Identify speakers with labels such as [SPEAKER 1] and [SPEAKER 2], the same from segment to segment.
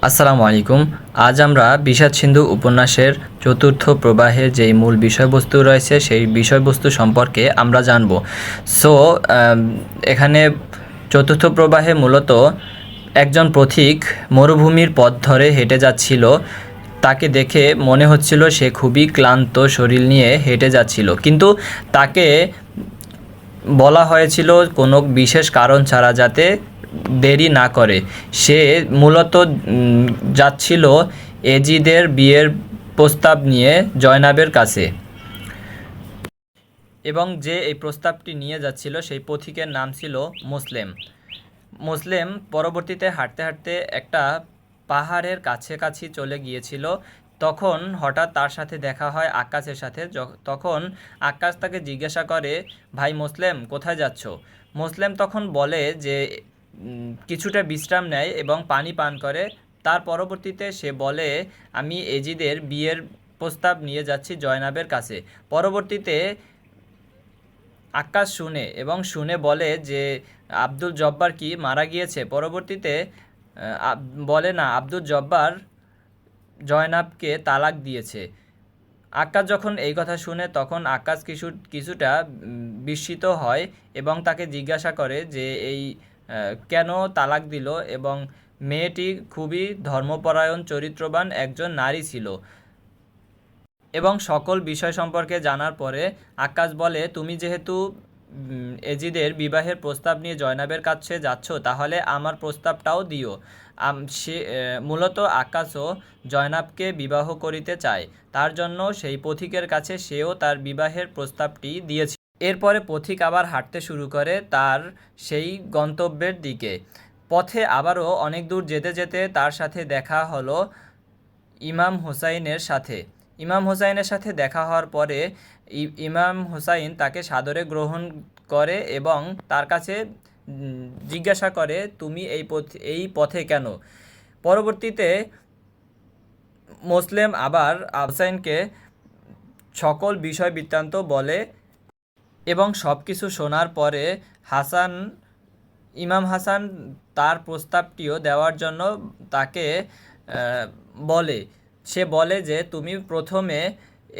[SPEAKER 1] আসসালামু আলাইকুম। আজ আমরা বিষাদ সিন্ধু উপন্যাসের চতুর্থ প্রবাহের যেই মূল বিষয়বস্তু রয়েছে সেই বিষয়বস্তু সম্পর্কে আমরা জানব। সো এখানে চতুর্থ প্রবাহে মূলত একজন পথিক মরুভূমির পথ ধরে হেঁটে যাচ্ছিল। তাকে দেখে মনে হচ্ছিল সে খুবই ক্লান্ত শরীর নিয়ে হেঁটে যাচ্ছিল, কিন্তু তাকে বলা হয়েছিল কোনো বিশেষ কারণ ছাড়া যাতে দেরি না করে। সে মূলত যাচ্ছিল এজিদের বিয়ের প্রস্তাব নিয়ে জয়নাবের কাছে, এবং যে এই প্রস্তাবটি নিয়ে যাচ্ছিল সেই পথিকের নাম ছিল মুসলেম। মুসলেম পরবর্তীতে হাঁটতে হাঁটতে একটা পাহাড়ের কাছাকাছি চলে গিয়েছিল। তখন হঠাৎ তার সাথে দেখা হয় আকাশের সাথে। তখন আকাশ তাকে জিজ্ঞাসা করে, ভাই মুসলেম, কোথায় যাচ্ছ? মুসলেম তখন বলে যে কিছুটা বিশ্রাম নেয় এবং পানি পান করে। তার পরবর্তীতে সে বলে, আমি এজিদের বিয়ের প্রস্তাব নিয়ে যাচ্ছি জয়নাবের কাছে। পরবর্তীতে আকাশ শুনে বলে যে আব্দুল জব্বার কি মারা গিয়েছে? পরবর্তীতে বলে, না, আব্দুল জব্বার জয়নাবকে তালাক দিয়েছে। আকাশ যখন এই কথা শুনে তখন আকাশ কিছুটা বিস্মিত হয় এবং তাকে জিজ্ঞাসা করে যে এই কেন তালাক দিল, এবং মেয়েটি খুবই ধর্মপরায়ণ চরিত্রবান একজন নারী ছিল। এবং সকল বিষয় সম্পর্কে জানার পরে আকাশ বলে, তুমি যেহেতু এজিদের বিবাহের প্রস্তাব নিয়ে জয়নাবের কাছে যাচ্ছ, তাহলে আমার প্রস্তাবটাও দিও। সে মূলত আকাশও জয়নাবকে বিবাহ করিতে চায়। তার জন্য সেই পথিকের কাছে সেও তার বিবাহের প্রস্তাবটি দিয়েছে। এরপরে পথিক আবার হাঁটতে শুরু করে তার সেই গন্তব্যের দিকে। পথে আবারও অনেক দূর যেতে যেতে তার সাথে দেখা হলো ইমাম হুসাইনের সাথে। ইমাম হুসাইনের সাথে দেখা হওয়ার পরে ইমাম হুসাইন তাকে সাদরে গ্রহণ করে এবং তার কাছে জিজ্ঞাসা করে, তুমি এই পথে কেন? পরবর্তীতে মুসলেম আবার হুসাইনকে সকল বিষয় বৃত্তান্ত বলে এবং সব কিছু শোনার পরে ইমাম হাসান তার প্রস্তাবটিও দেওয়ার জন্য তাকে বলে। সে বলে যে তুমি প্রথমে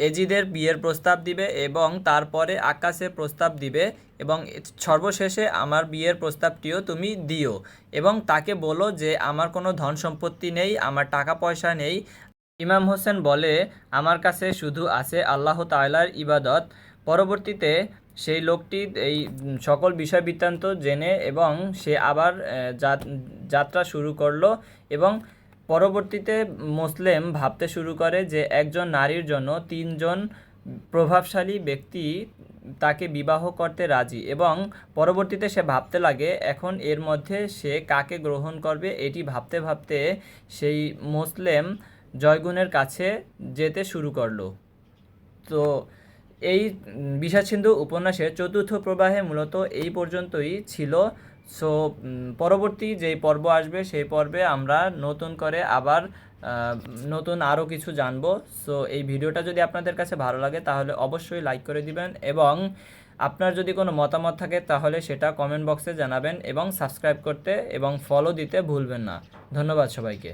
[SPEAKER 1] এজিদের বিয়ের প্রস্তাব দিবে এবং তারপরে আকাশের প্রস্তাব দিবে, এবং সর্বশেষে আমার বিয়ের প্রস্তাবটিও তুমি দিও। এবং তাকে বলো যে আমার কোনো ধন সম্পত্তি নেই, আমার টাকা পয়সা নেই। ইমাম হোসেন বলে, আমার কাছে শুধু আছে আল্লাহ তাআলার ইবাদত। পরবর্তীতে সেই লোকটি এই সকল বিষয় বৃত্তান্ত জেনে এবং সে আবার যাত্রা শুরু করলো। এবং পরবর্তীতে মুসলেম ভাবতে শুরু করে যে একজন নারীর জন্য তিনজন প্রভাবশালী ব্যক্তি তাকে বিবাহ করতে রাজি, এবং পরবর্তীতে সে ভাবতে লাগে এখন এর মধ্যে সে কাকে গ্রহণ করবে। এটি ভাবতে ভাবতে সেই মুসলেম জয়গুনের কাছে যেতে শুরু করলো। তো এই বিষাদ সিন্ধু উপন্যাসের চতুর্থ প্রবাহে মূলত এই পর্যন্তই ছিল। সো পরবর্তী যেই পর্ব আসবে সেই পর্বে আমরা নতুন করে আবার নতুন আরও কিছু জানবো। সো এই ভিডিওটা যদি আপনাদের কাছে ভালো লাগে তাহলে অবশ্যই লাইক করে দিবেন, এবং আপনার যদি কোনো মতামত থাকে তাহলে সেটা কমেন্ট বক্সে জানাবেন, এবং সাবস্ক্রাইব করতে এবং ফলো দিতে ভুলবেন না। ধন্যবাদ সবাইকে।